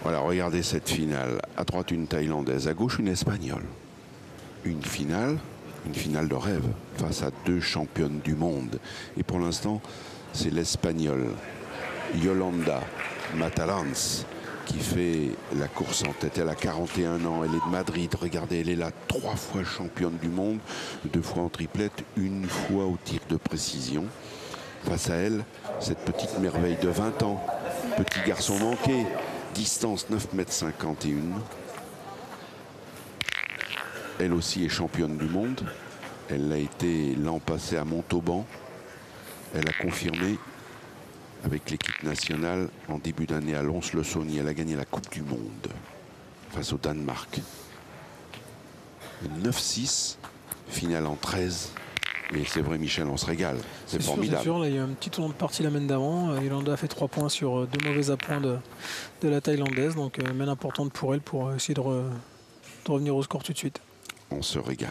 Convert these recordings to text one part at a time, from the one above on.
Voilà, regardez cette finale. À droite, une Thaïlandaise. À gauche, une Espagnole. Une finale de rêve face à deux championnes du monde. Et pour l'instant, c'est l'Espagnole Yolanda Matalans qui fait la course en tête. Elle a 41 ans, elle est de Madrid. Regardez, elle est là, 3 fois championne du monde, 2 fois en triplette, 1 fois au tir de précision. Face à elle, cette petite merveille de 20 ans, petit garçon manqué, distance 9,51 m. Elle aussi est championne du monde. Elle l'a été l'an passé à Montauban. Elle a confirmé avec l'équipe nationale en début d'année à Lons-le-Saunier. Elle a gagné la Coupe du Monde face au Danemark. 9-6, finale en 13. Et c'est vrai, Michel, on se régale. C'est formidable. C'est sûr, là, il y a un petit tournant de partie la semaine d'avant. Yolanda a fait 3 points sur 2 mauvais appoints de la Thaïlandaise. Donc, mène importante pour elle pour essayer de revenir au score tout de suite. On se régale.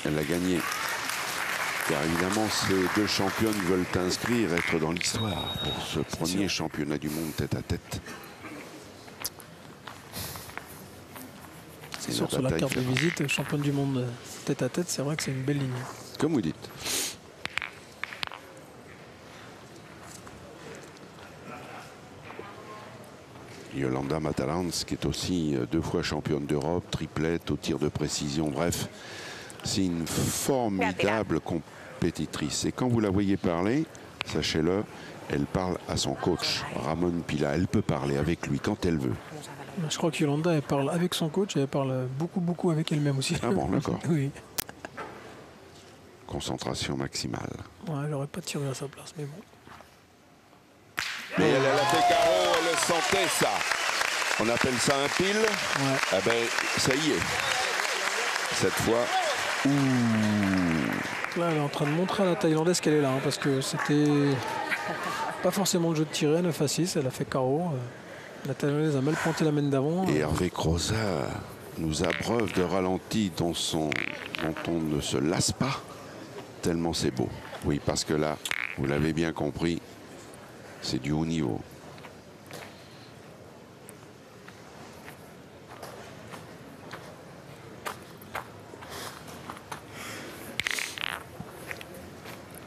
Elle a gagné. Car évidemment, ces deux championnes veulent inscrire, être dans l'histoire pour ce premier championnat du monde tête-à-tête. C'est sûr, sur la carte de visite, championne du monde tête-à-tête, c'est vrai que c'est une belle ligne. Comme vous dites. Yolanda Matalans, qui est aussi 2 fois championne d'Europe, triplette au tir de précision. Bref, c'est une formidable compétitrice. Et quand vous la voyez parler, sachez-le, elle parle à son coach, Ramon Pila. Elle peut parler avec lui quand elle veut. Je crois que Yolanda, elle parle avec son coach et elle parle beaucoup avec elle-même aussi. Ah bon, d'accord. Oui. Concentration maximale. Ouais, elle n'aurait pas tiré à sa place, mais bon. Mais elle a fait carreau, elle le sentait, ça. On appelle ça un pile. Ouais. Ah ben, ça y est. Cette fois, là, elle est en train de montrer à la Thaïlandaise qu'elle est là, hein, parce que c'était pas forcément le jeu de tirer, 9 à 6, elle a fait carreau. La Thaïlandaise a mal pointé la semaine d'avant. Et Hervé Croza nous abreuve de ralentis dont on ne se lasse pas, tellement c'est beau. Oui, parce que là, vous l'avez bien compris, c'est du haut niveau.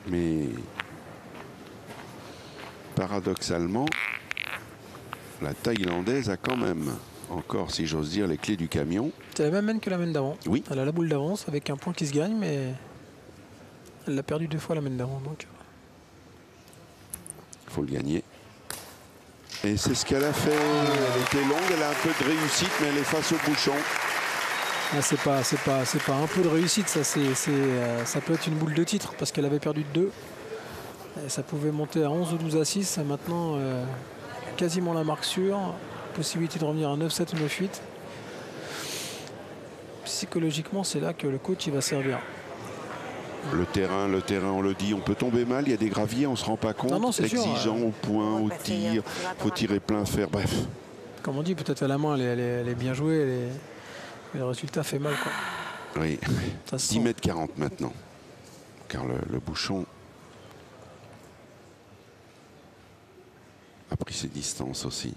Mais paradoxalement, la Thaïlandaise a quand même encore, si j'ose dire, les clés du camion. C'est la même mène que la mène d'avant. Oui. Elle a la boule d'avance avec un point qui se gagne, mais elle l'a perdu 2 fois la mène d'avant. Donc il faut le gagner. Et c'est ce qu'elle a fait. Elle était longue, elle a un peu de réussite, mais elle est face au bouchon. là, c'est pas un peu de réussite, ça, ça peut être une boule de titre, parce qu'elle avait perdu de 2. Et ça pouvait monter à 11 ou 12 à 6. Maintenant, quasiment la marque sûre. Possibilité de revenir à 9-7 ou 9-8. Psychologiquement, c'est là que le coach il va servir. Le terrain, on le dit, on peut tomber mal, il y a des graviers, on ne se rend pas compte. Non, c'est exigeant sûr, au point, au tir, il faut tirer plein fer, bref. Comme on dit, peut-être à la main, elle est bien jouée, mais le résultat fait mal, quoi. Oui, Ça se 10 mètres 40 maintenant, car le bouchon a pris ses distances aussi.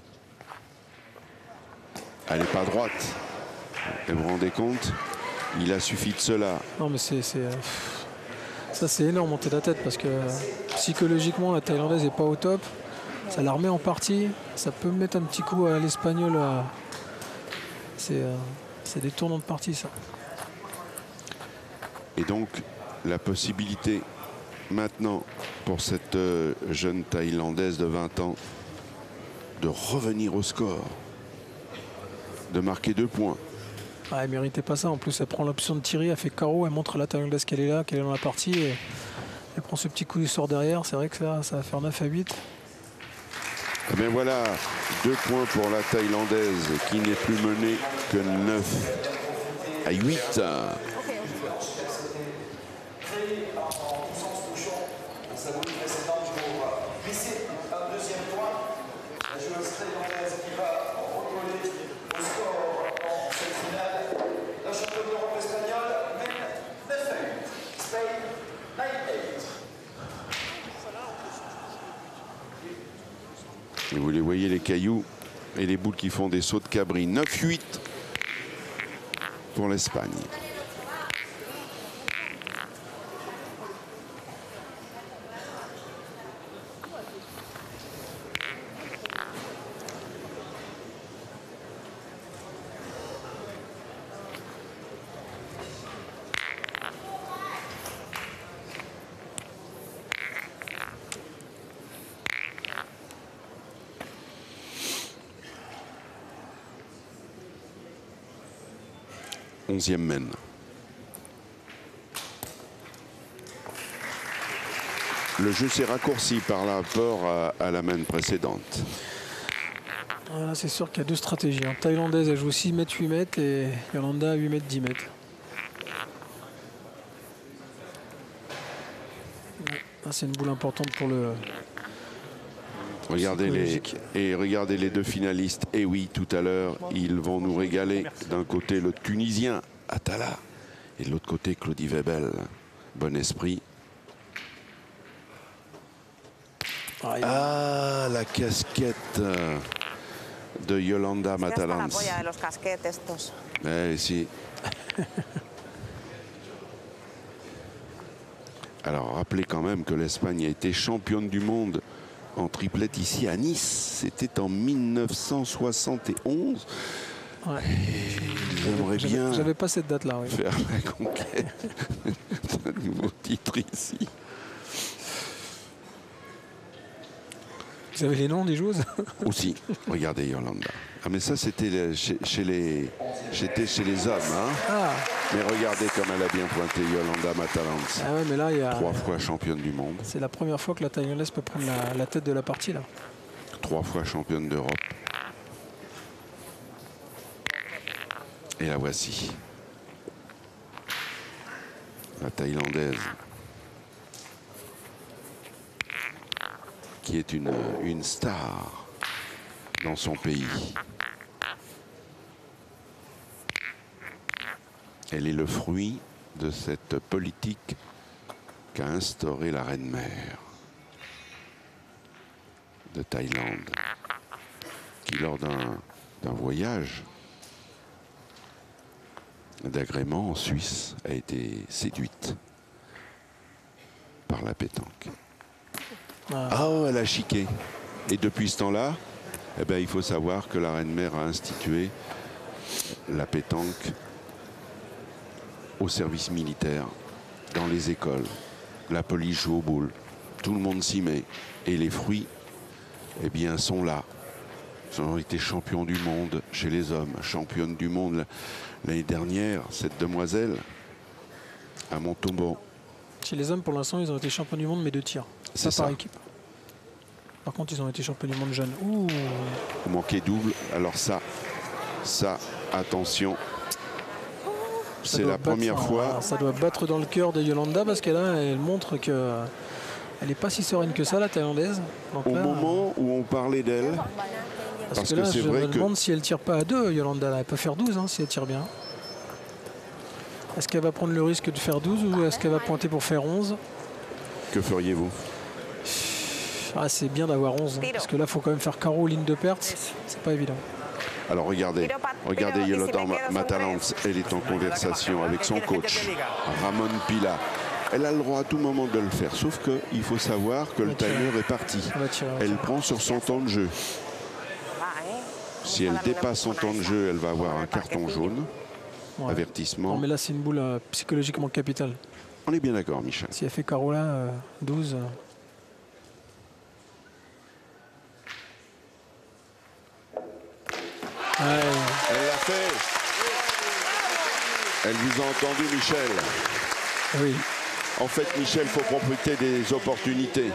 Elle n'est pas droite, et vous vous rendez compte, il a suffi de cela. Non, mais ça c'est énorme en tête-à-tête, parce que psychologiquement, la Thaïlandaise n'est pas au top. Ça la remet en partie. Ça peut mettre un petit coup à l'Espagnol. C'est des tournants de partie, ça. Et donc, la possibilité maintenant pour cette jeune Thaïlandaise de 20 ans de revenir au score, de marquer 2 points. Ah, elle ne méritait pas ça. En plus, elle prend l'option de tirer, elle fait carreau, elle montre à la Thaïlandaise qu'elle est là, qu'elle est dans la partie. Et elle prend ce petit coup du sort derrière. C'est vrai que ça va faire 9 à 8. Mais voilà, 2 points pour la Thaïlandaise qui n'est plus menée que 9 à 8. Et vous les voyez, les cailloux et les boules qui font des sauts de cabri. 9-8 pour l'Espagne. Onzième mène. Le jeu s'est raccourci par rapport à la main précédente. Voilà, c'est sûr qu'il y a deux stratégies. Hein. Thaïlandaise, elle joue 6 mètres, 8 mètres et Yolanda 8 mètres, 10 mètres. C'est une boule importante pour le... Regardez les deux finalistes. Et oui, tout à l'heure, ils vont nous régaler. D'un côté, le Tunisien Atala et de l'autre côté, Claudie Webel. Bon esprit. Ah, la casquette de Yolanda Matalans. Eh, si. Alors, rappelez quand même que l'Espagne a été championne du monde en triplette ici à Nice. C'était en 1971. Ouais. J'aimerais bien. J'avais pas cette date-là. Oui. Faire la conquête d'un nouveau titre ici. Vous avez les noms des joueuses? Aussi. Regardez Yolanda. Ah mais ça c'était chez les hommes. Hein. Ah. Mais regardez comme elle a bien pointé Yolanda Matalans. Ah ouais, mais là il y a 3 fois championne du monde. C'est la première fois que la Thaïlandaise peut prendre la tête de la partie là. 3 fois championne d'Europe. Et la voici. La Thaïlandaise. Qui est une star dans son pays. Elle est le fruit de cette politique qu'a instaurée la reine-mère de Thaïlande, qui lors d'un voyage d'agrément en Suisse a été séduite par la pétanque. Ah, oh, elle a chiqué. Et depuis ce temps-là, eh ben, il faut savoir que la reine-mère a institué la pétanque au service militaire, dans les écoles. La police joue aux boules. Tout le monde s'y met. Et les fruits, eh bien, sont là. Ils ont été champions du monde chez les hommes. Championne du monde l'année dernière, cette demoiselle, à Montauban. Chez les hommes, pour l'instant, ils ont été champions du monde, mais de tir. C'est ça. Par équipe. Par contre, ils ont été champions du monde jeunes. Ouh. Vous manquez double. Alors ça, attention. C'est la première fois. Ça doit battre dans le cœur de Yolanda parce qu'elle elle montre que elle n'est pas si sereine que ça, la Thaïlandaise. Donc au là, moment où on parlait d'elle, parce que là, je me demande si elle tire pas à 2, Yolanda. Elle peut faire 12 hein, si elle tire bien. Est-ce qu'elle va prendre le risque de faire 12 ou est-ce qu'elle va pointer pour faire 11? Que feriez-vous? Ah, c'est bien d'avoir 11. Hein, parce que là, il faut quand même faire carreau, ligne de perte. C'est pas évident. Alors regardez Yolanda Matalans, elle est en conversation avec son coach, Ramon Pila. Elle a le droit à tout moment de le faire, sauf qu'il faut savoir que le timer est parti. Elle prend sur son temps de jeu. Si elle dépasse son temps de jeu, elle va avoir un carton jaune. Ouais. Avertissement. Non, mais là, c'est une boule psychologiquement capitale. On est bien d'accord, Michel. Si elle fait carreau là, 12. Ouais. Elle l'a fait. Elle vous a entendu, Michel. Oui. En fait, Michel, il faut profiter des opportunités.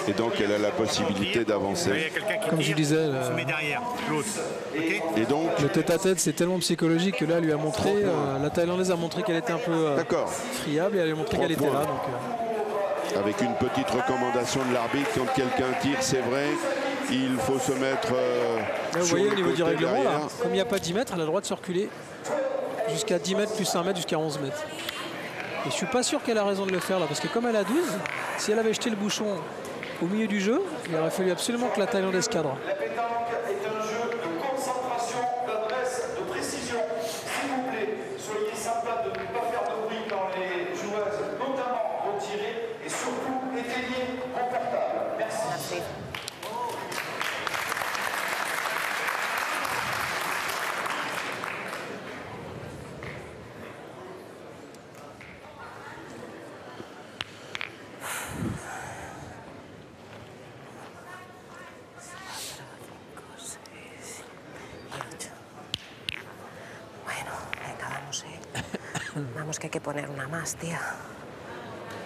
Et donc, elle a la possibilité d'avancer. Comme je disais, et donc, le tête-à-tête, c'est tellement psychologique que là, elle lui a montré, la Thaïlandaise a montré qu'elle était un peu friable et elle lui a montré qu'elle était là. Donc, avec une petite recommandation de l'arbitre, quand quelqu'un tire, c'est vrai, il faut se mettre là, vous voyez au niveau du règlement, là, comme il n'y a pas 10 mètres, elle a le droit de se reculer jusqu'à 10 mètres plus 1 mètre jusqu'à 11 mètres. Et je suis pas sûr qu'elle a raison de le faire là, parce que comme elle a 12, si elle avait jeté le bouchon au milieu du jeu. Il aurait fallu absolument que la Thaïlandaise cadre. La pétanque est un jeu de concentration, d'adresse, de précision. S'il vous plaît, soyez sympa de ne pas faire de bruit quand les joueuses, notamment, vont tirer. Et surtout, éteignez vos portables. Merci. Vamos, que hay que poner una más, tía.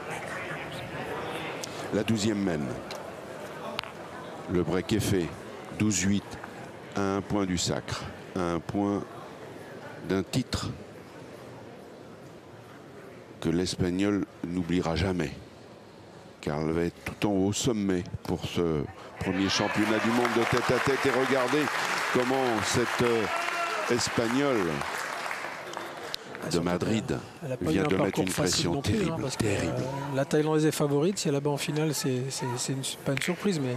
Venga, vamos. La 12e mène. Le break est fait. 12-8 à un point du sacre. À un point d'un titre que l'Espagnol n'oubliera jamais. Car elle va être tout en haut, au sommet pour ce premier championnat du monde de tête à tête. Et regardez comment cette Espagnole de Madrid vient de mettre une pression terrible. La Thaïlandaise est favorite. Si elle la bat en finale, c'est pas une surprise, mais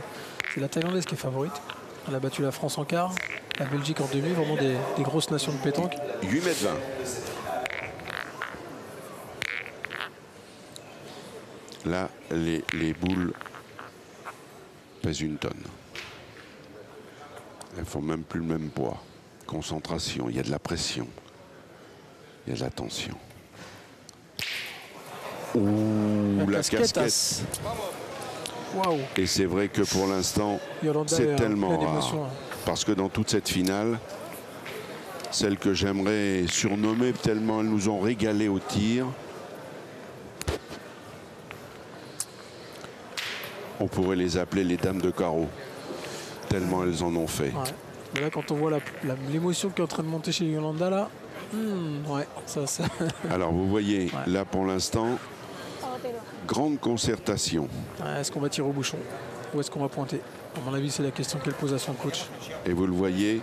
c'est la Thaïlandaise qui est favorite. Elle a battu la France en quart, la Belgique en demi, vraiment des grosses nations de pétanque. 8,20 m. Là, les boules pèsent une tonne. Elles font même plus le même poids. Concentration, il y a de la pression. Il y a de la tension. Ouh, la casquette. Wow. Et c'est vrai que pour l'instant, c'est tellement rare. Parce que dans toute cette finale, celle que j'aimerais surnommer tellement elles nous ont régalé au tir, on pourrait les appeler les dames de carreau. Tellement elles en ont fait. Ouais. Mais là, quand on voit l'émotion qui est en train de monter chez Yolanda, là, ouais, ça. Alors vous voyez, ouais. Là pour l'instant, grande concertation. Ouais, est-ce qu'on va tirer au bouchon ou est-ce qu'on va pointer? À mon avis, c'est la question qu'elle pose à son coach. Et vous le voyez,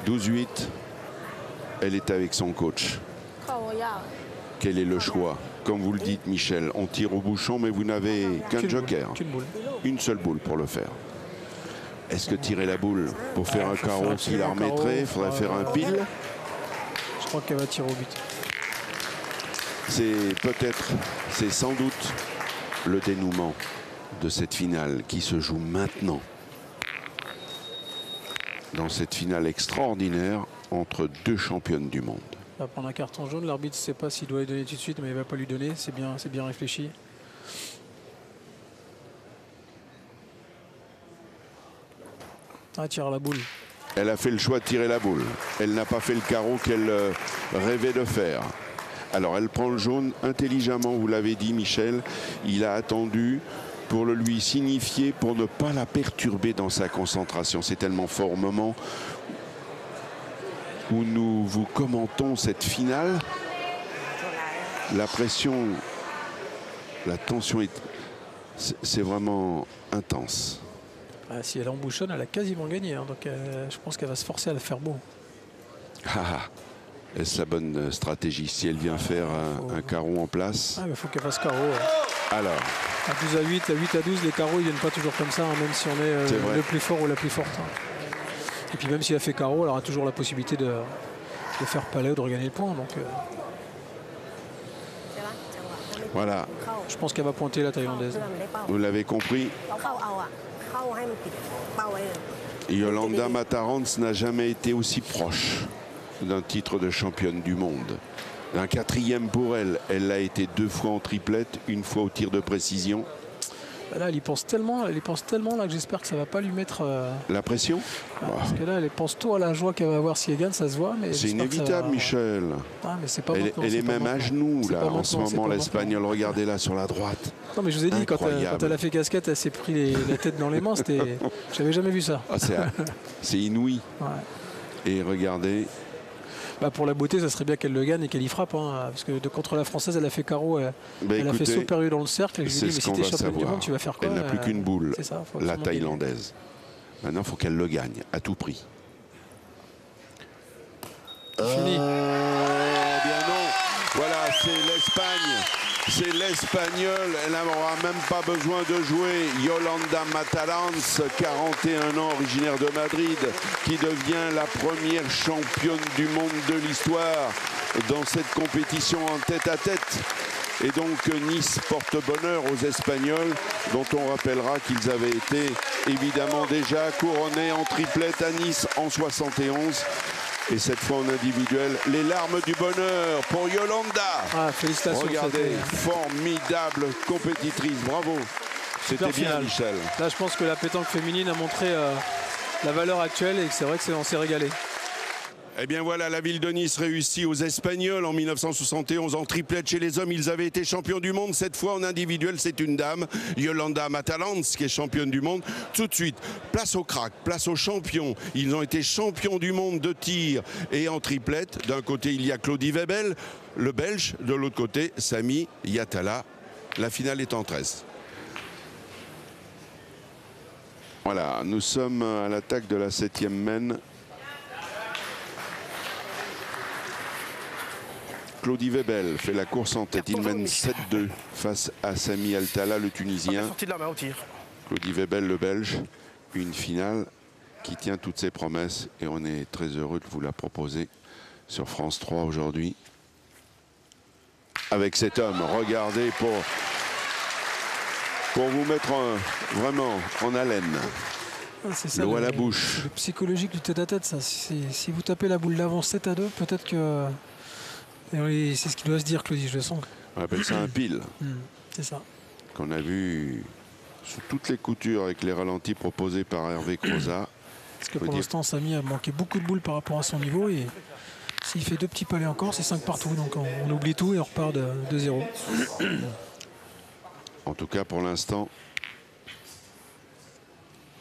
12-8, elle est avec son coach. Quel est le choix? Comme vous le dites, Michel, on tire au bouchon, mais vous n'avez qu'un joker. Une seule boule pour le faire. Est-ce que tirer la boule pour faire un carreau qui la remettrait? Il faudrait faire un pile. Je crois qu'elle va tirer au but. C'est sans doute le dénouement de cette finale qui se joue maintenant. Dans cette finale extraordinaire entre deux championnes du monde. Il va prendre un carton jaune. L'arbitre ne sait pas s'il doit lui donner tout de suite, mais il ne va pas lui donner. C'est bien réfléchi. Ah, tire la boule. Elle a fait le choix de tirer la boule. Elle n'a pas fait le carreau qu'elle rêvait de faire. Alors elle prend le jaune intelligemment, vous l'avez dit Michel. Il a attendu pour le lui signifier, pour ne pas la perturber dans sa concentration. C'est tellement fort au moment où nous vous commentons cette finale. La pression, la tension, c'est vraiment intense. Ah, si elle embouchonne, elle a quasiment gagné. Hein, donc je pense qu'elle va se forcer à le faire beau. Est-ce la bonne stratégie? Si elle vient faire un carreau en place. Ah, mais il faut qu'elle fasse carreau. Ouais. Alors. À 12 à 8, à 8 à 12, les carreaux, ils viennent pas toujours comme ça, hein, même si on est le plus fort ou la plus forte. Hein. Et puis même si elle fait carreau, elle aura toujours la possibilité de faire palais ou de regagner le point. Donc, voilà. Je pense qu'elle va pointer la Thaïlandaise. Vous l'avez compris. Yolanda Matarans n'a jamais été aussi proche d'un titre de championne du monde. Un 4e pour elle. Elle l'a été 2 fois en triplette, 1 fois au tir de précision. Là, elle y pense tellement là, que j'espère que ça ne va pas lui mettre... La pression Parce que là, elle pense tout à la joie qu'elle va avoir si elle gagne, ça se voit. C'est inévitable, Michel. Ah, mais pas elle est même à genoux, là, en ce moment, l'Espagnol. Regardez-là, sur la droite. Non, mais je vous ai dit, quand elle a fait casquette, elle s'est pris la tête dans les mains. J'avais jamais vu ça. Ah, c'est inouï. Ouais. Et regardez... Bah pour la beauté, ça serait bien qu'elle le gagne et qu'elle y frappe. Hein, parce que contre la Française, elle a fait carreau. Elle a fait saut perdu dans le cercle. Et je lui ai dit, mais si tu es championne du monde, tu vas faire quoi? Elle n'a plus qu'une boule, ça, la Thaïlandaise. Maintenant, il faut qu'elle le gagne, à tout prix. Fini. Bien non. Voilà, c'est l'Espagne C'est l'Espagnole, elle n'aura même pas besoin de jouer. Yolanda Matalanz, 41 ans, originaire de Madrid, qui devient la première championne du monde de l'histoire dans cette compétition en tête-à-tête. Et donc Nice porte bonheur aux Espagnols, dont on rappellera qu'ils avaient été évidemment déjà couronnés en triplette à Nice en 71. Et cette fois en individuel, les larmes du bonheur pour Yolanda. Ah, félicitations. Regardez, formidable compétitrice, bravo. C'était bien, Michel. Là, je pense que la pétanque féminine a montré la valeur actuelle et que c'est vrai qu'on s'est régalé. Eh bien voilà, la ville de Nice réussit aux Espagnols en 1971 en triplette chez les hommes. Ils avaient été champions du monde. Cette fois en individuel, c'est une dame, Yolanda Matalanz, qui est championne du monde. Tout de suite, place au crack, place aux champions. Ils ont été champions du monde de tir et en triplette. D'un côté, il y a Claudie Webel, le Belge. De l'autre côté, Sami Yatala. La finale est en 13. Voilà, nous sommes à l'attaque de la 7e mène. Claudie Webel fait la course en tête. Il mène 7-2 face à Sami Yatala, le Tunisien. Claudie Webel, le Belge. Une finale qui tient toutes ses promesses. Et on est très heureux de vous la proposer sur France 3 aujourd'hui. Avec cet homme, regardez pour vous mettre vraiment en haleine. L'eau à la bouche. Le psychologique du tête-à-tête, ça. Si vous tapez la boule d'avance 7-2, peut-être que... C'est ce qu'il doit se dire, Claudie, je le sens. On appelle ça un pile. C'est ça. Qu'on a vu sous toutes les coutures avec les ralentis proposés par Hervé Croza. Parce que pour l'instant, Sami a manqué beaucoup de boules par rapport à son niveau. Et s'il fait 2 petits palets encore, c'est 5 partout. Donc on oublie tout et on repart de 0. En tout cas, pour l'instant,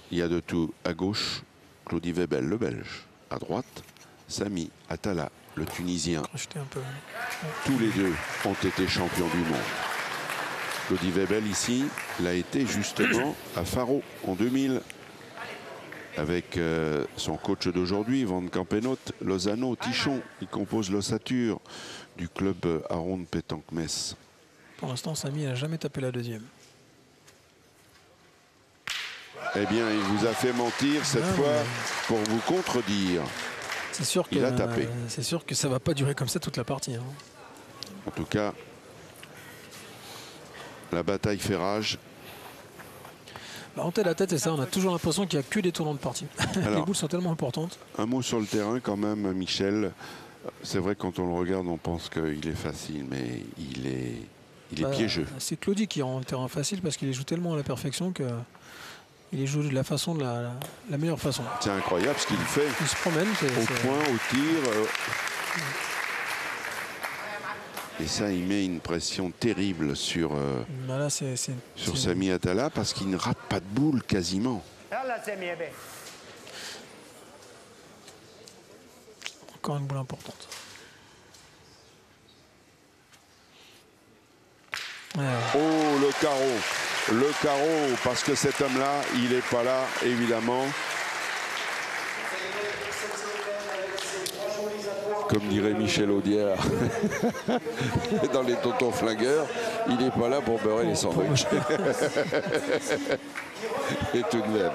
il y a de tout. À gauche, Claudie Webel, le Belge. À droite, Sami Yatala, le Tunisien. Tous les deux ont été champions du monde. Claudie Webel ici l'a été justement à Faro en 2000 avec son coach d'aujourd'hui, Van Campenot, Lozano, Tichon. Il compose l'ossature du club Aron Pétanque Metz. Pour l'instant, Sami n'a jamais tapé la 2e. Eh bien, il vous a fait mentir cette fois pour vous contredire. C'est sûr il a tapé. C'est sûr que ça ne va pas durer comme ça toute la partie. En tout cas, la bataille fait rage. En tête à tête, c'est ça. On a toujours l'impression qu'il n'y a que des tournants de partie. Les boules sont tellement importantes. Un mot sur le terrain quand même, Michel. C'est vrai, quand on le regarde, on pense qu'il est facile, mais il est piégeux. C'est Claudie qui rend le terrain facile parce qu'il les joue tellement à la perfection que... Il les joue de la façon de la meilleure façon. C'est incroyable ce qu'il fait. Il se promène. Au point, au tir. Et ça, il met une pression terrible sur Sami Yatala parce qu'il ne rate pas de boule quasiment. Encore une boule importante. Oh, le carreau. Le carreau, parce que cet homme-là, il n'est pas là, évidemment. Comme dirait Michel Audiard, dans les tontons flingueurs, il n'est pas là pour beurrer les sandwichs. Et tout de même.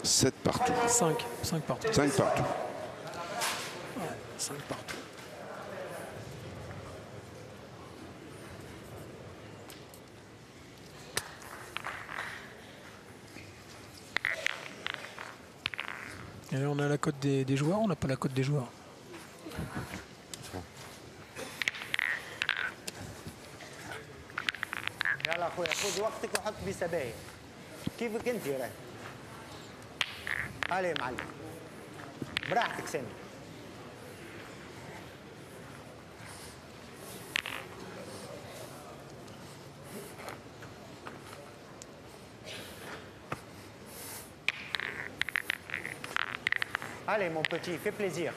7 partout. 5 partout. 5 partout. Ouais, 5 partout. Et là, on a la cote des joueurs, on n'a pas la cote des joueurs. يلا اخويا خذ وقتك وحط بسبايك كيفك انت يا راجل. علي يا معلم براحتك سامي. Allez mon petit, fais plaisir.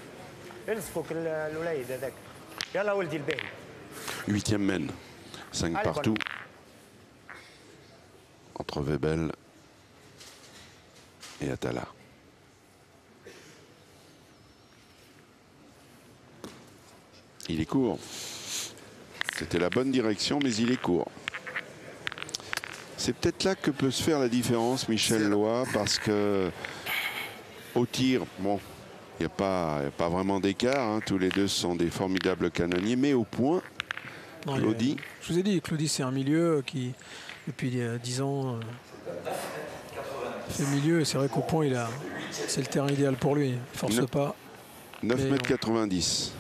الزفوك الوليد هذاك. يلا ولدي الباهي. 8e mène. 5 partout. Entre Webel et Yatala. Il est court. C'était la bonne direction, mais il est court. C'est peut-être là que peut se faire la différence, Michel Loy, parce que au tir, bon, il n'y a pas vraiment d'écart. Hein. Tous les deux sont des formidables canonniers, mais au point, Non, Claudie. Je vous ai dit, Claudie, c'est un milieu qui, depuis 10 ans, fait milieu. C'est vrai qu'au point, c'est le terrain idéal pour lui. Il ne force pas. 9,90 m.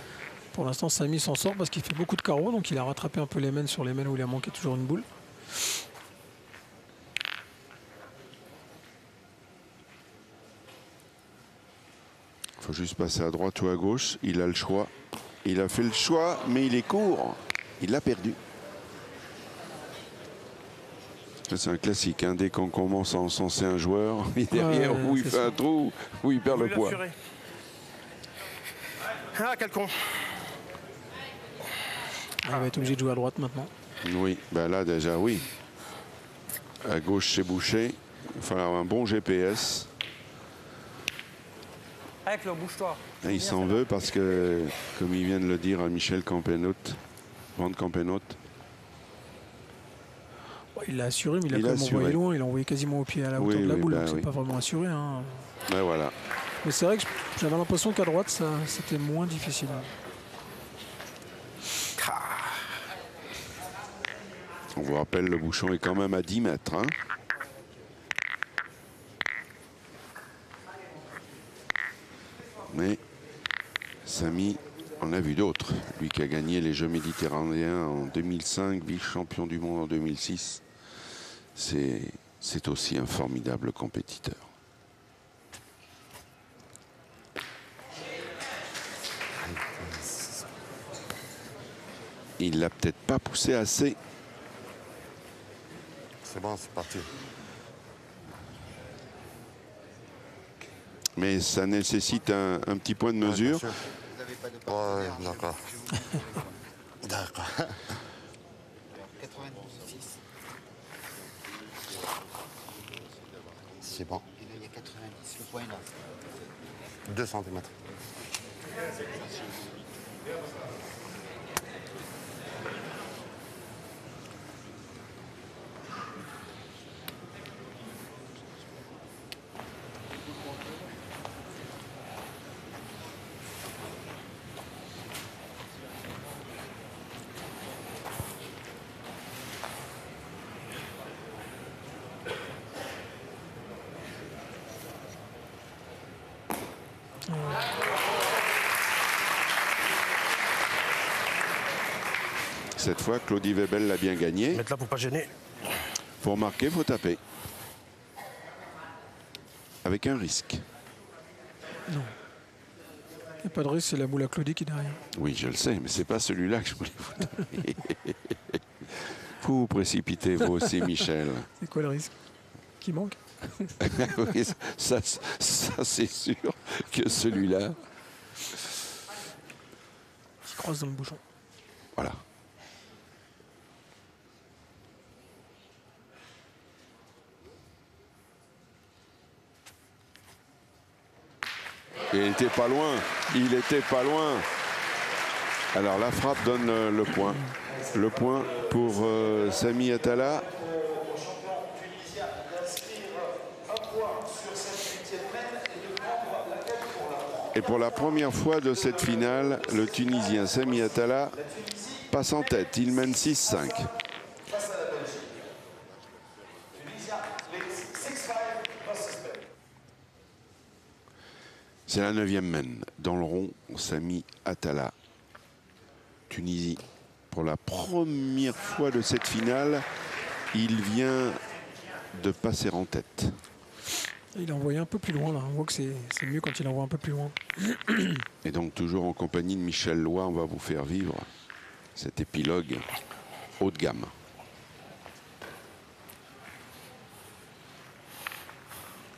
Pour l'instant, Samy s'en sort parce qu'il fait beaucoup de carreaux, donc il a rattrapé un peu les mènes sur les mènes où il a manqué toujours une boule. Il faut juste passer à droite ou à gauche. Il a le choix. Il a fait le choix, mais il est court. Il l'a perdu. C'est un classique. Hein. Dès qu'on commence à encenser un joueur, derrière, où il fait un trou, où il perd le poids. Ah, quel con. Il va être obligé de jouer à droite maintenant. Oui, ben là déjà, oui. À gauche, c'est bouché. Il va falloir un bon GPS. Avec le bouge-toi. Il s'en veut parce que, comme il vient de le dire à Michel Campenot, Van Campenot. Il l'a assuré, mais il a quand même envoyé loin. Il l'a envoyé quasiment au pied à la hauteur de la boule. Ben donc c'est pas vraiment assuré. Hein. Ben voilà. Mais c'est vrai que j'avais l'impression qu'à droite, c'était moins difficile. On vous rappelle, le bouchon est quand même à 10 mètres. Hein. Mais Samy en a vu d'autres. Lui qui a gagné les Jeux méditerranéens en 2005, vice-champion du monde en 2006. C'est aussi un formidable compétiteur. Il l'a peut-être pas poussé assez. C'est bon, c'est parti. Mais ça nécessite un petit point de mesure. Ouais, d'accord. D'accord. 92,6. C'est bon. Et là, il y a 90. Le point est là. 2 cm. Cette fois, Claudie Webel l'a bien gagné. Mettre là pour pas gêner. Pour marquer, il faut taper. Avec un risque. Non. Il n'y a pas de risque, c'est la boule à Claudie qui est derrière. Oui, je le sais, mais c'est pas celui-là que je voulais vous donner. Vous vous précipitez, vous aussi, Michel. C'est quoi le risque? Qui manque? Oui, ça c'est sûr que celui-là. Qui croise dans le bouchon. Voilà. Il n'était pas loin. Il était pas loin. Alors la frappe donne le point. Le point pour Samy Atalla. Et pour la première fois de cette finale, le Tunisien Samy Atalla passe en tête. Il mène 6-5. C'est la 9e mène. Dans le rond, Samy Atalla. Tunisie. Pour la première fois de cette finale, il vient de passer en tête. Il a envoyé un peu plus loin là. On voit que c'est mieux quand il envoie un peu plus loin. Et donc toujours en compagnie de Michel Loy, on va vous faire vivre cet épilogue haut de gamme.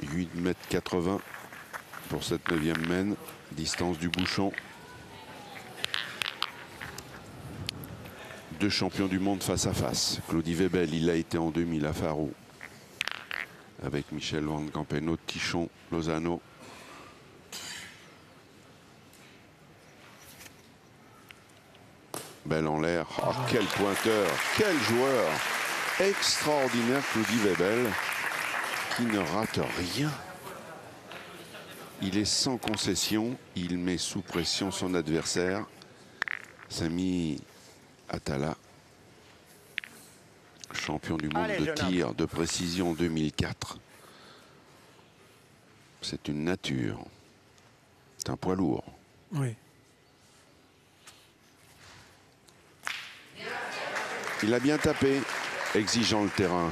« 8,80 m pour cette 9e mène, distance du bouchon. Deux champions du monde face à face. Claudie Webel, il a été en 2000 à Faro. Avec Michel Van Campenot, Tichon, Lozano. Belle en l'air. Oh, quel pointeur, quel joueur extraordinaire, Claudie Webel, qui ne rate rien. Il est sans concession, il met sous pression son adversaire. Sami Atala, champion du monde de tir de précision 2004. C'est une nature. C'est un poids lourd. Oui. Il a bien tapé, exigeant le terrain.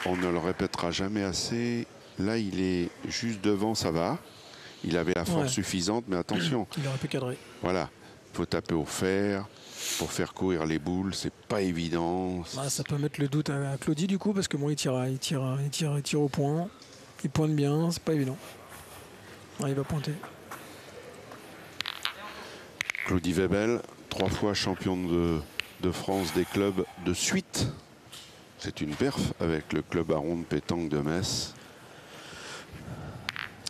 On ne le répétera jamais assez. Là, il est juste devant, ça va. Il avait la force suffisante, mais attention. Il aurait pu cadrer. Voilà, il faut taper au fer pour faire courir les boules. C'est pas évident. Ah, ça peut mettre le doute à Claudie du coup, parce que bon, il tire au point. Il pointe bien, c'est pas évident. Ah, il va pointer. Claudie Webel, 3 fois championne de France des clubs de suite. C'est une perf avec le club à ronde pétanque de Metz.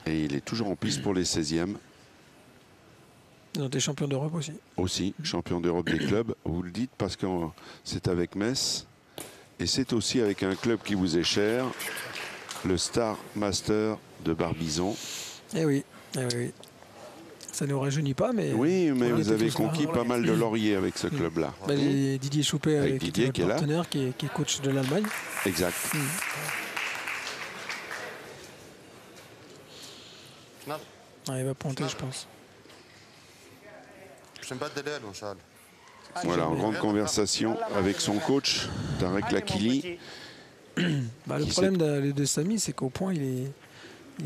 Et il est toujours en piste pour les 16e. Ils ont été champions d'Europe aussi. Aussi, champion d'Europe des clubs. Vous le dites parce que c'est avec Metz. Et c'est aussi avec un club qui vous est cher, le Star Master de Barbizon. Eh oui, oui. Ça ne nous rajeunit pas, mais... Oui, mais vous avez conquis pas mal de lauriers avec ce club-là. Bah, Didier Choupet, avec Didier qui est là. Partenaire, qui est coach de l'Allemagne. Exact. Ah, il va pointer, je pense. Voilà, en grande conversation avec son coach, Tarek Lakili. Bah, le problème de Sami, c'est qu'au point, il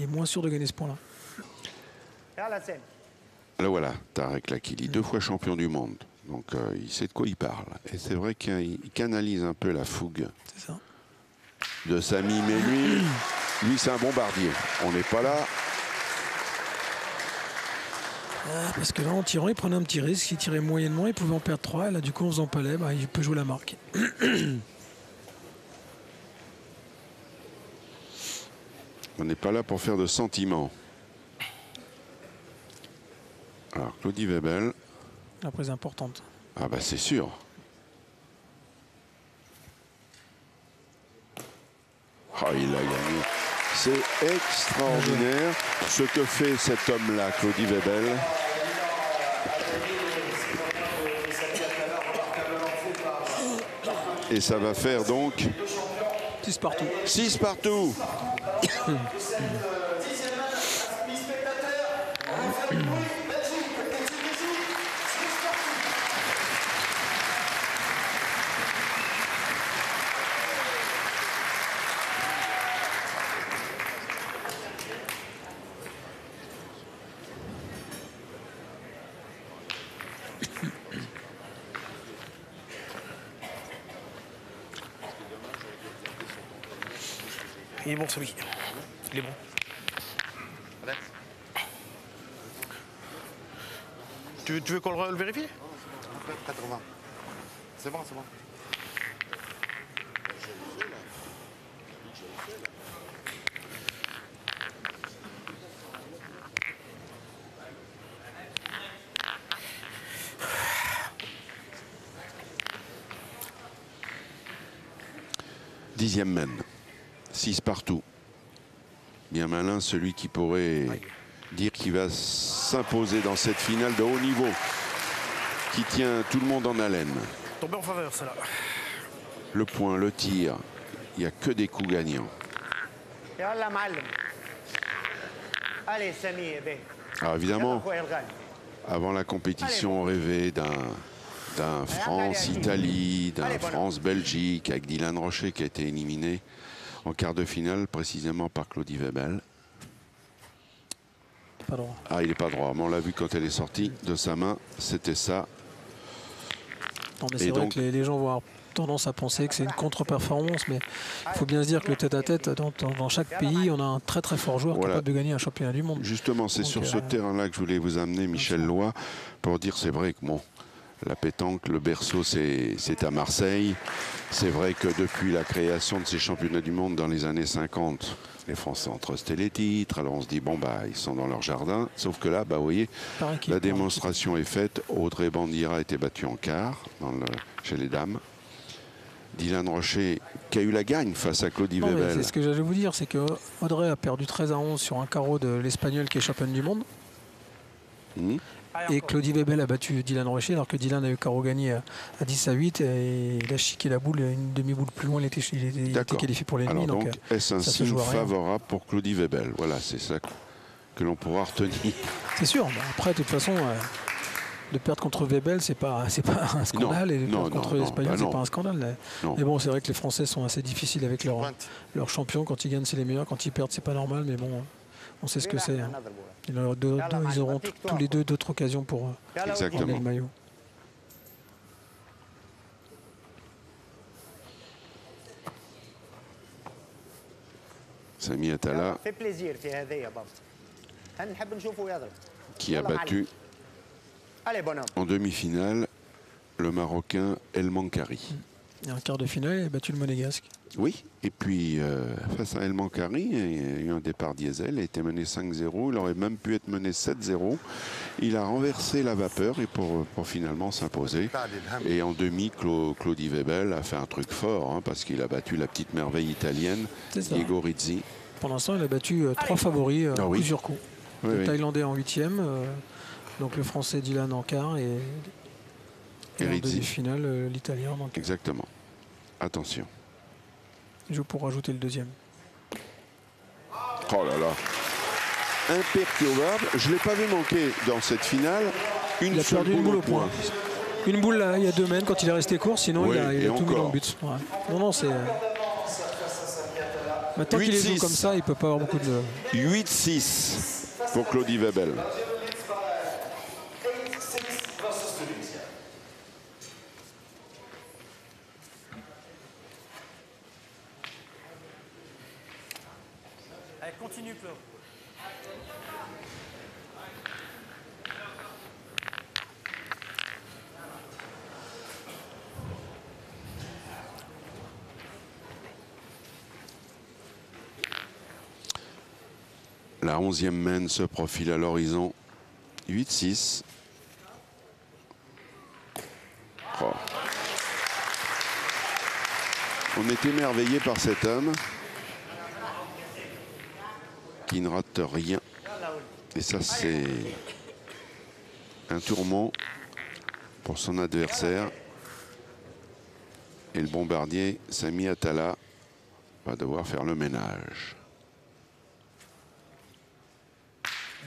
est moins sûr de gagner ce point-là. Là, voilà, Tarek Lakili, 2 fois champion du monde. Donc, il sait de quoi il parle. Et c'est vrai qu'il canalise un peu la fougue de Sami. Mais lui c'est un bombardier. On n'est pas là. Parce que là, en tirant, il prenait un petit risque. Il tirait moyennement, il pouvait en perdre 3. Et là, du coup, en faisant palais, bah, il peut jouer la marque. On n'est pas là pour faire de sentiments. Alors, Claudie Webel. La prise importante. Ah bah c'est sûr. Oh, il a gagné. C'est extraordinaire ce que fait cet homme-là, Claudie Webel. Et ça va faire donc 6 partout. 6 partout. Il est bon celui. Il est bon. Tu veux qu'on le vérifie? 80. C'est bon, c'est bon. Dixième mène. 6 partout. Bien malin celui qui pourrait dire qu'il va s'imposer dans cette finale de haut niveau qui tient tout le monde en haleine. Tombé en faveur, celle-là. Le point, le tir, il n'y a que des coups gagnants. Allez, Sami, Alors évidemment, avant la compétition, on rêvait d'un France-Italie, d'un France-Belgique, avec Dylan Rocher qui a été éliminé en quart de finale, précisément par Claudie Webel. Pas droit. Ah, il n'est pas droit. Mais on l'a vu quand elle est sortie de sa main, c'était ça. Non, mais c'est vrai que les gens vont avoir tendance à penser que c'est une contre-performance, mais il faut bien se dire que le tête-à-tête, dans chaque pays, on a un très très fort joueur capable de gagner un championnat du monde. Justement, c'est sur ce terrain-là que je voulais vous amener, Michel Loy, pour dire c'est vrai que bon, La pétanque, le berceau, c'est à Marseille. C'est vrai que depuis la création de ces championnats du monde dans les années 50, les Français ont trusté les titres. Alors on se dit, bon, bah, ils sont dans leur jardin. Sauf que là, bah, vous voyez, la démonstration est faite. Audrey Bandiera a été battue en quart chez les dames. Dylan Rocher qui a eu la gagne face à Claudie Webel. C'est ce que j'allais vous dire, c'est que Audrey a perdu 13-11 sur un carreau de l'Espagnol qui est championne du monde. Et Claudie Webel a battu Dylan Rocher alors que Dylan a eu carreau gagné à 10-8 et il a chiqué la boule, une demi-boule plus loin, il était qualifié pour les nuits. Donc est-ce un signe favorable pour Claudie Webel? Voilà, c'est ça que l'on pourra retenir. C'est sûr, après de toute façon, de perdre contre Webel, c'est pas un scandale, non, et de perdre contre l'Espagnol, c'est pas un scandale. Non. Mais bon, c'est vrai que les Français sont assez difficiles avec leurs champions. Quand ils gagnent, c'est les meilleurs. Quand ils perdent, c'est pas normal. Mais bon, on sait ce que c'est. Hein. Ils auront tous les deux d'autres occasions pour gagner le maillot. Sami Atala qui a battu en demi-finale le Marocain El Mankari. Et en quart de finale, il a battu le Monégasque. Oui, et puis face à El Mankari, il y a eu un départ diesel, il a été mené 5-0, il aurait même pu être mené 7-0. Il a renversé la vapeur et pour finalement s'imposer. Et en demi, Claudie Webel a fait un truc fort, hein, parce qu'il a battu la petite merveille italienne, Diego Rizzi. Pour l'instant, il a battu 3 favoris coup sur coup. Le Thaïlandais en 8e, donc le Français Dylan en quart et en demi-finale, l'Italien. Exactement. Attention. Il joue pour rajouter le deuxième. Oh là là. Imperturbable. Je ne l'ai pas vu manquer dans cette finale. Il a perdu une boule au point. Une boule là, il y a 2 mètres quand il est resté court, sinon il a tout mis dans le but. Ouais. Non, c'est... Maintenant qu'il est joué comme ça, il ne peut pas avoir beaucoup de... 8-6 pour Claudie Webel. Allez, continue, Claude. La 11e main se profile à l'horizon. 8-6. Oh. On est émerveillé par cet homme qui ne rate rien. Et ça, c'est un tourment pour son adversaire. Et le bombardier, Sami Atala, va devoir faire le ménage.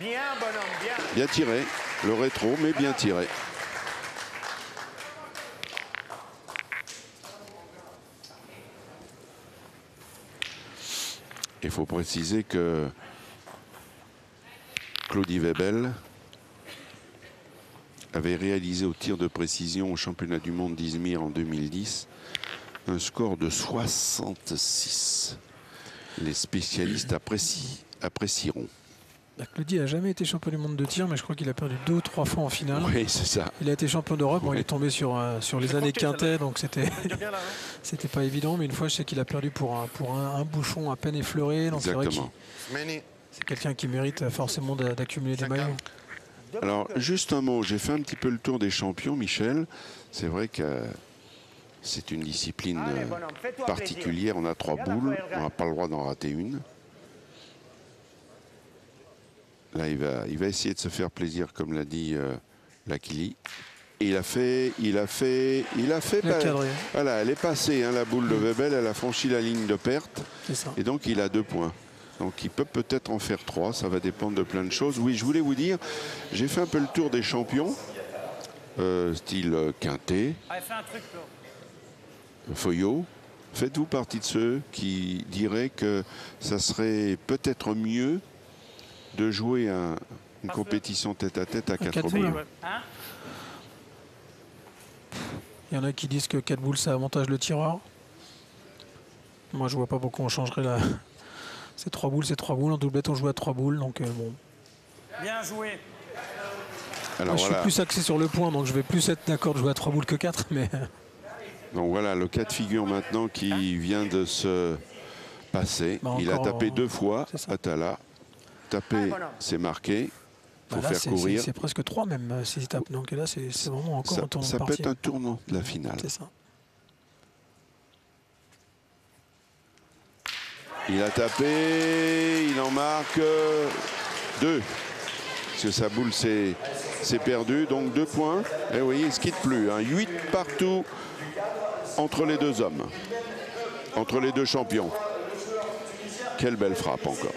Bien, bonhomme, bien. Bien tiré, le rétro, mais bien tiré. Il faut préciser que Claudie Webel avait réalisé au tir de précision au championnat du monde d'Izmir en 2010 un score de 66. Les spécialistes apprécieront. Claudie n'a jamais été champion du monde de tir, mais je crois qu'il a perdu 2 ou 3 fois en finale. Oui, c'est ça. Il a été champion d'Europe. Bon, il est tombé sur les années Quintet, donc c'était pas évident. Mais une fois, je sais qu'il a perdu pour un bouchon à peine effleuré. Donc c'est vrai que c'est quelqu'un qui mérite forcément d'accumuler des maillots. Alors, juste un mot. J'ai fait un petit peu le tour des champions, Michel. C'est vrai que c'est une discipline particulière. On a 3 boules. On n'a pas le droit d'en rater une. Là, il va essayer de se faire plaisir, comme l'a dit Lakili. Il a fait. Voilà, elle est passée, hein, la boule de Webel, elle a franchi la ligne de perte. Et donc, il a 2 points. Donc, il peut peut-être en faire 3. Ça va dépendre de plein de choses. Oui, je voulais vous dire, j'ai fait un peu le tour des champions, style Quintet, Foyot. Faites-vous partie de ceux qui diraient que ça serait peut-être mieux de jouer une compétition tête-à-tête à 4 boules. Il y en a qui disent que 4 boules, ça avantage le tireur. Moi, je vois pas pourquoi on changerait la... C'est 3 boules, c'est 3 boules. En doublette, on joue à 3 boules, donc bon. Bien joué. Alors, je suis plus axé sur le point, donc je vais plus être d'accord de jouer à 3 boules que 4. Mais... Donc voilà, le cas de figure maintenant qui vient de se passer. Bah, il a encore, tapé 2 fois, Atala. Tapé, c'est marqué. Il faut là, faire courir. C'est presque 3 même s'il tape. Donc là, c'est vraiment encore un tournant Ça peut partiel. être un tournant de la finale. C'est ça. Il a tapé, il en marque 2. Parce que sa boule s'est perdue, donc 2 points. Et oui, il ne se quitte plus. 8 partout entre les deux hommes. Entre les deux champions. Quelle belle frappe encore.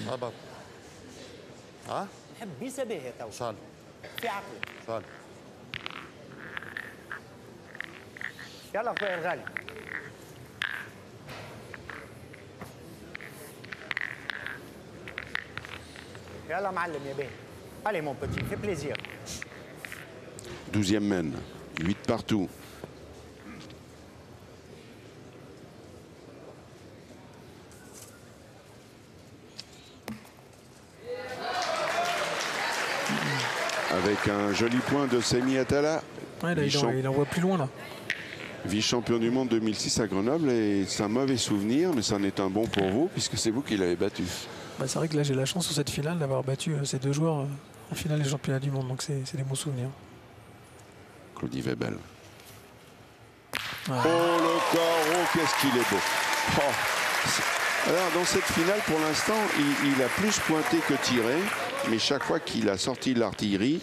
هبط ها بحب بيسبه تو صال في عقله. صال يلا اخويا الغالي. يلا معلم يا بيه. Allez mon petit, fais plaisir. 12e mène. 8 partout. Avec un joli point de Semi Atala. Ouais, là, il envoie plus loin là. Vice-champion du monde 2006 à Grenoble. Et c'est un mauvais souvenir, mais c'en est un bon pour vous, puisque c'est vous qui l'avez battu. Bah, c'est vrai que là, j'ai la chance sur cette finale d'avoir battu ces 2 joueurs en finale des championnats du monde. Donc c'est des beaux souvenirs. Claudie Webel. Ouais. Oh, le carreau, qu'est-ce qu'il est beau. Oh. Alors, dans cette finale, pour l'instant, il a plus pointé que tiré. Mais chaque fois qu'il a sorti l'artillerie,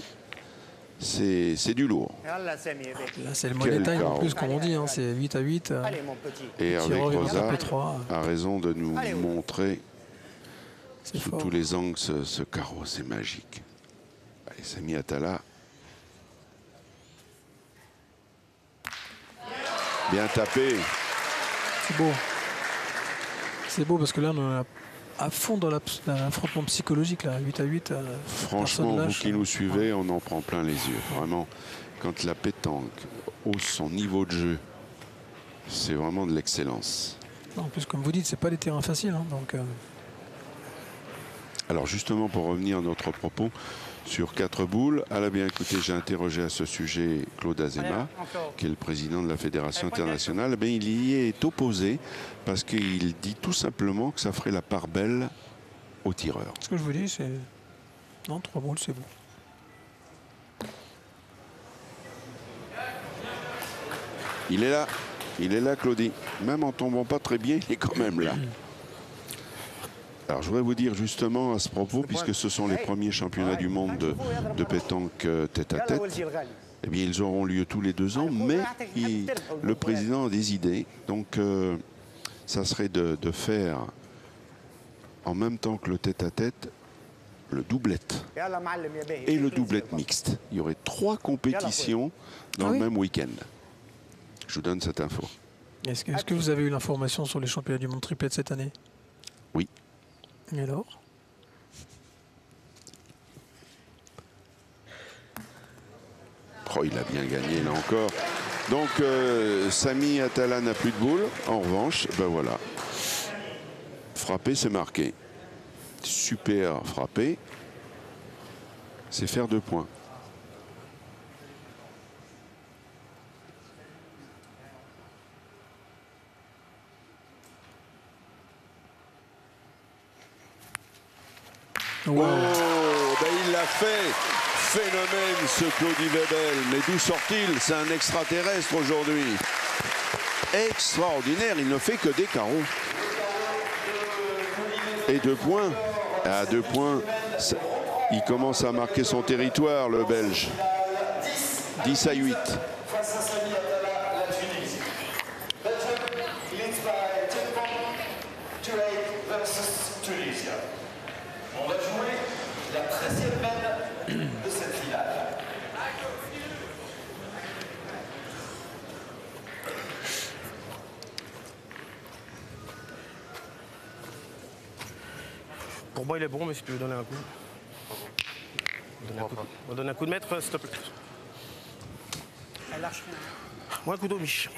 c'est du lourd. يلا سامي يا بيه. Là, c'est le money time en plus, comme on dit. Hein, c'est 8 à 8. Allez mon petit. Et Hervé Tireur, il va Crozat taper 3. a raison de nous Allez, oui. montrer C'est sous fort. tous les angles ce carreau. C'est magique. Allez, Sami Atala. Bien tapé. C'est beau. C'est beau parce que là, on est à fond dans l'affrontement psychologique. Là, 8 à 8. Franchement, personne vous lâche. qui nous suivez, on en prend plein les yeux. Vraiment, quand la pétanque hausse son niveau de jeu, c'est vraiment de l'excellence. En plus, comme vous dites, c'est pas des terrains faciles. Hein, donc, Alors justement, pour revenir à notre propos sur 4 boules, ah bien écoutez, j'ai interrogé à ce sujet Claude Azéma, qui est le président de la Fédération internationale. Eh bien, il y est opposé parce qu'il dit tout simplement que ça ferait la part belle aux tireurs. ce que je vous dis, c'est... Non, 3 boules, c'est bon. Il est là, Claudie. Même en tombant pas très bien, il est quand même là. Alors, je voudrais vous dire justement à ce propos, puisque ce sont les premiers championnats du monde de pétanque tête à يلا tête, ولدي الغالي. eh bien, ils auront lieu tous les 2 ans, mais le président a des idées. Donc, ça serait de faire, en même temps que le tête à tête, le doublette يلا معلم يا بيه. et fais le plaisir. doublette mixte. Il y aurait 3 compétitions dans le même week-end. Je vous donne cette info. Est-ce que vous avez eu l'information sur les championnats du monde triplette cette année? Oui. Et alors? Oh, il a bien gagné là encore. Donc, Sami Atala n'a plus de boule. En revanche, ben voilà. Frapper, c'est marqué. Super frappé. C'est faire 2 points. Wow. Oh, ben il l'a fait. Phénomène ce Claudie Webel. Mais d'où sort-il? C'est un extraterrestre aujourd'hui. Extraordinaire, il ne fait que des carreaux. Et 2 points. À 2 points, ça, il commence à marquer son territoire, le Belge. 10 à 8. Face à Sami Atala, la Tunisie. Belgium leads by 10 points to 8 versus Tunisia. On va jouer la 13e mène de cette finale. Pour moi, il est bon, mais si tu veux donner un coup. On va donner un coup de maître, s'il te plaît. Elle lâche rien. Moi, un coup d'eau, Mich.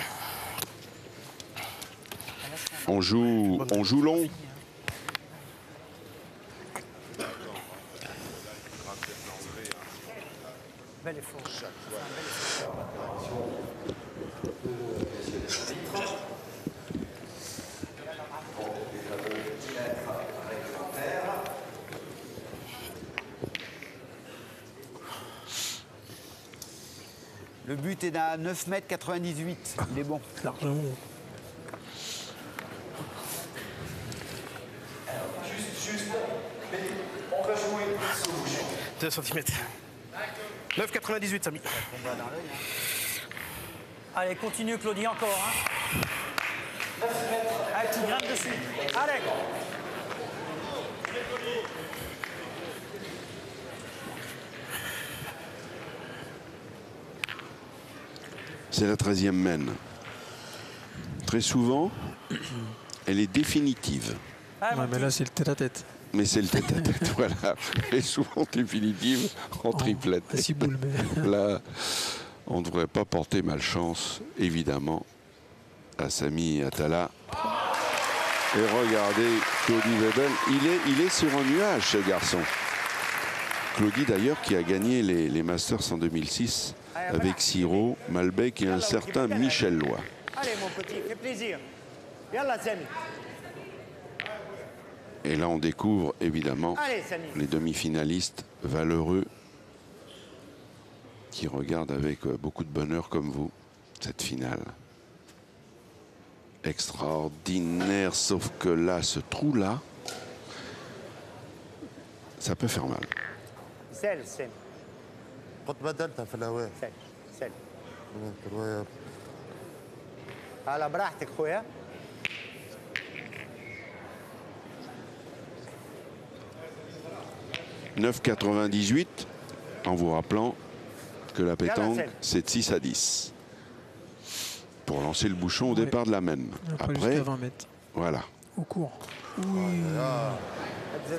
On joue long. Bel effort. Le but est à 9,98 m. Il est bon. Largement. Juste, mais on va jouer ce bouchon. 2 cm. 9,98, Samy. Allez, continue, Claudie, encore. Hein. Allez, tu grimpes dessus. Allez. C'est la 13e mène. Très souvent, elle est définitive. Allez, Ouais, mais là, c'est le tête-à-tête. Mais c'est le tête-à-tête, voilà. Elle est souvent définitive en triplette. À 6 boules, mais... Là, on ne devrait pas porter malchance, évidemment, à Sami Atala. Et regardez Claudie Webel, il est sur un nuage, ce garçon. Claudie, d'ailleurs, qui a gagné les Masters en 2006 avec Siro, Malbec et un certain Michel Loy. Allez, mon petit, fais plaisir. Yallah, Samy. Et là, on découvre, évidemment, Allez, Samy. les demi-finalistes valeureux qui regardent avec beaucoup de bonheur, comme vous, cette finale. Extraordinaire, sauf que là, ce trou-là, ça peut faire mal. Sel, Samy. قط بدلتها في الهواء. Sel, sel. الرواية على براحتك خويا. « 9,98 » en vous rappelant que la pétanque, c'est de 6 à 10. Pour lancer le bouchon au départ de la mène. Après, jusqu'à 20 mètres. voilà. Au court.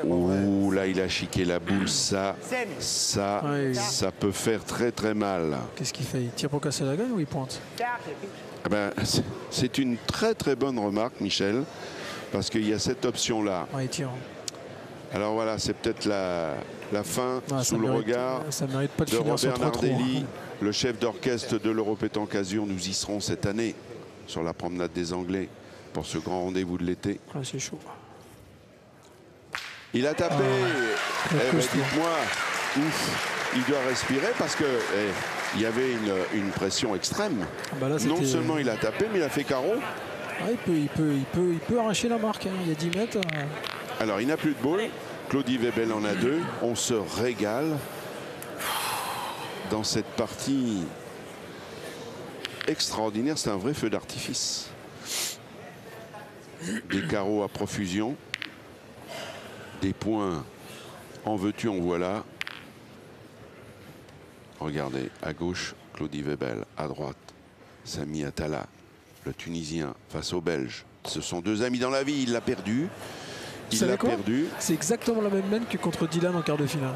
Ouh, là, il a chiqué la boule. Ça Ouais, ça peut faire très très mal. Qu'est-ce qu'il fait? Il tire pour casser la gagne ou il pointe? Eh ben, c'est une très très bonne remarque, Michel, parce qu'il y a cette option-là. Ouais, il tire. Alors voilà, c'est peut-être la fin Ah, sous le regard ça mérite pas de de finir sur Robert 3 trous. Nardelli, le chef d'orchestre de l'Europétanque Azur. Nous y serons cette année sur la promenade des Anglais pour ce grand rendez-vous de l'été. Ouais, c'est chaud. Il a tapé. Eh ben, costaud. dites-moi, ouf, il doit respirer parce que il y avait une pression extrême. Ah bah là, Non c'était- seulement il a tapé, mais il a fait carreau. Ah, il peut arracher la marque. Hein. Il y a 10 mètres. Alors, il n'a plus de boule. Claudie Webel en a 2. On se régale dans cette partie extraordinaire. C'est un vrai feu d'artifice. Des carreaux à profusion. Des points en veux-tu, en voilà. Regardez, à gauche, Claudie Webel. À droite, Sami Atala, le Tunisien, face au Belge. Ce sont deux amis dans la vie. Il l'a perdu. Il l'a perdu. C'est exactement la même mène que contre Dylan en quart de finale.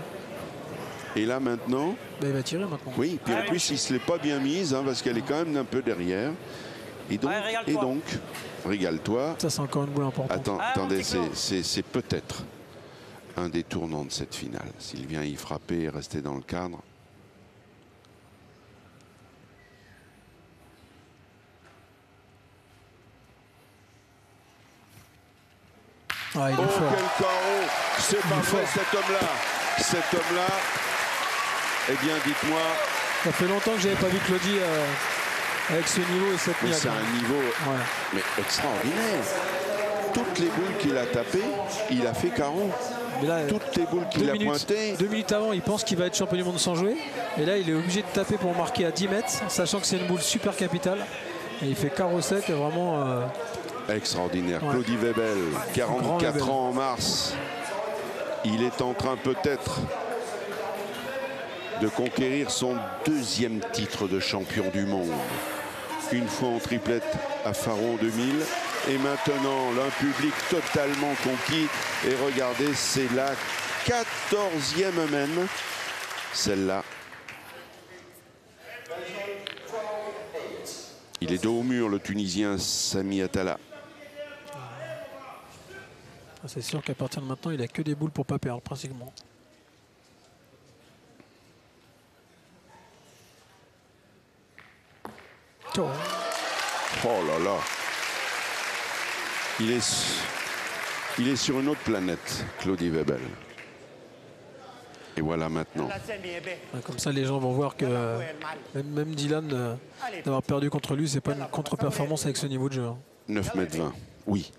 Et là maintenant, Bah, il va tirer maintenant. oui, puis en plus il ne se l'est pas bien mise, hein, parce qu'elle est quand même un peu derrière. Et donc, régale-toi. Ça, c'est encore une boule importante. Attendez, c'est peut-être un des tournants de cette finale. S'il vient y frapper et rester dans le cadre. Ah, il est Oh, fort. quel carreau! C'est pas vrai, cet homme-là. Cet homme-là, eh bien, dites-moi, Ça fait longtemps que j'avais pas vu Claudie avec ce niveau et cette mais niaque. c'est un niveau Ouais. mais extraordinaire. Toutes les boules qu'il a tapées, il a fait carreau. Mais là, Toutes les boules qu'il a pointées. 2 minutes avant, il pense qu'il va être champion du monde sans jouer. Et là, il est obligé de taper pour marquer à 10 mètres, sachant que c'est une boule super capitale. Et il fait carreau sec, vraiment. Extraordinaire. Ouais. Claudie Webel, 44 Webel. ans en mars. Il est en train peut-être de conquérir son 2e titre de champion du monde. Une fois en triplette à Faro en 2000 Et maintenant, un public totalement conquis. Et regardez, c'est la 14e même. Celle-là. Il est dos au mur, le Tunisien Sami Atalla. C'est sûr qu'à partir de maintenant, il a que des boules pour pas perdre, pratiquement. Oh, oh là là. Il est sur une autre planète, Claudie Webel. Et voilà maintenant. Comme ça, les gens vont voir que même Dylan, d'avoir perdu contre lui, c'est pas une contre-performance avec ce niveau de jeu. 9 m 20, oui.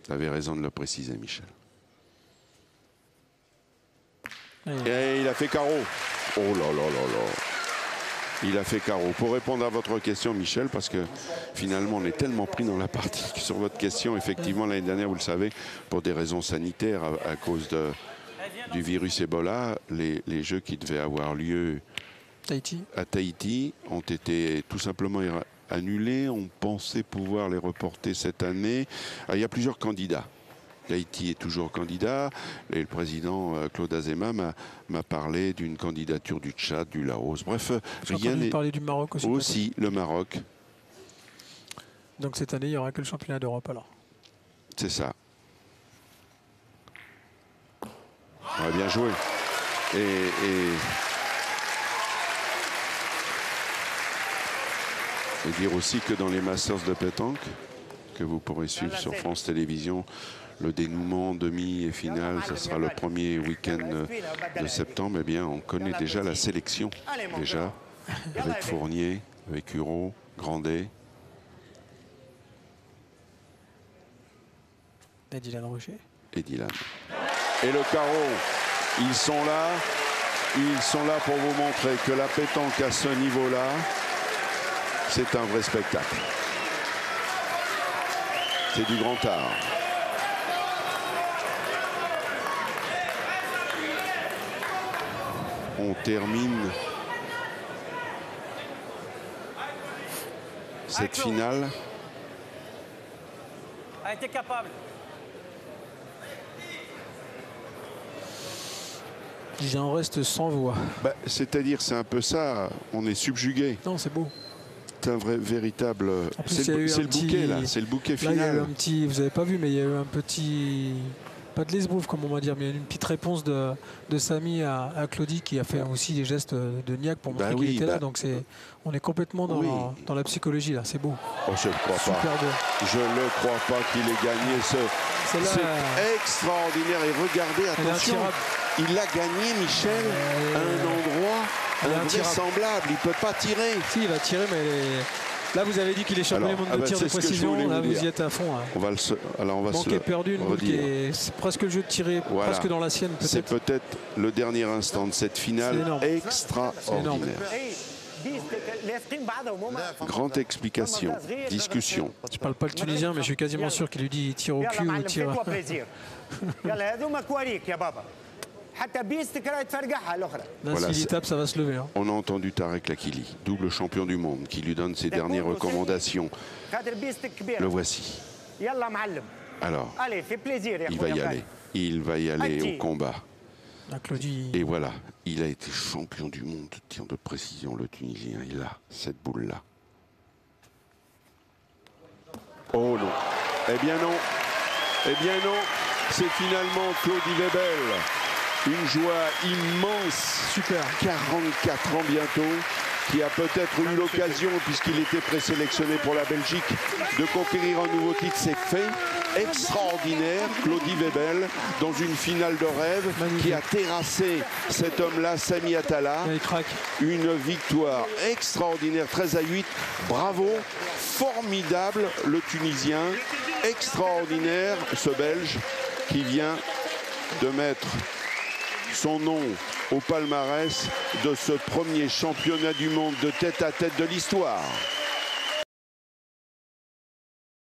Vous avez raison de le préciser, Michel. Et il a fait carreau. Oh là là là là. Il a fait carreau. Pour répondre à votre question, Michel, parce que finalement, on est tellement pris dans la partie que sur votre question, effectivement, l'année dernière, vous le savez, pour des raisons sanitaires, à cause du virus Ebola, les jeux qui devaient avoir lieu à Tahiti ont été tout simplement annulés. On pensait pouvoir les reporter cette année. Alors, il y a plusieurs candidats. Tahiti est toujours candidat et le président Claude Azéma m'a parlé d'une candidature du Tchad, du Laos. Bref, rien n'est... parler du Maroc aussi. Aussi, le Maroc. Donc cette année, il n'y aura que le championnat d'Europe alors. C'est ça. Ouais, bien joué. Et dire aussi que dans les Masters de pétanque, que vous pourrez suivre sur France Télévisions, le dénouement, demi et finale, ce sera le premier week-end de septembre. Eh bien, on connaît déjà la sélection, déjà, avec Fournier, avec Hureau, Grandet. Et Dylan Rocher. Et Dylan. Et le carreau, ils sont là. Ils sont là pour vous montrer que la pétanque à ce niveau-là, c'est un vrai spectacle. C'est du grand art. On termine cette finale. A été capable. J'en reste sans voix. Bah, c'est-à-dire, c'est un peu ça. On est subjugué. Non, c'est beau. C'est un vrai, véritable. C'est le petit... bouquet là. C'est le bouquet final. Là, il y a eu un petit. Vous avez pas vu, mais il y a eu un petit. Pas de l'esbrouf, comme on va dire, mais une petite réponse de Sami à Claudie qui a fait aussi des gestes de niaque pour montrer qu'il était là. Donc on est complètement dans la psychologie là. C'est beau. Oh, je ne crois Super pas. beau. Je ne crois pas qu'il ait gagné c'est extraordinaire. Et regardez, attention, il a gagné, Michel, à un endroit invraisemblable. Il ne peut pas tirer. Si, il va tirer, mais là, vous avez dit qu'il est champion du monde de tir de précision. Là, vous y êtes à fond. Hein. On va se perdu une boule qui est presque le jeu de tirer, presque dans la sienne. C'est peut-être le dernier instant de cette finale extraordinaire. Grande explication, discussion. Je parle pas le tunisien, mais je suis quasiment sûr qu'il lui dit tire au cul ou tire. Là, s'il y tape, ça va se lever. Hein. On a entendu Tarek Lakili, double champion du monde, qui lui donne ses dernières recommandations. Le voici. Alors, il va y aller. Il va y aller au combat. Et voilà, il a été champion du monde de tir de précision, le Tunisien. Il a cette boule-là. Oh non. Eh bien non. Eh bien non. C'est finalement Claudie Webel. Une joie immense. Super. 44 ans bientôt. Qui a peut-être eu l'occasion, puisqu'il était présélectionné pour la Belgique, de conquérir un nouveau titre. C'est fait. Extraordinaire, Claudie Webel, dans une finale de rêve. Magnifique. Qui a terrassé cet homme-là, Sami Atalla. Une victoire extraordinaire, 13-8. Bravo, formidable, le Tunisien. Extraordinaire, ce Belge, qui vient de mettre son nom au palmarès de ce premier championnat du monde de tête-à-tête de l'histoire.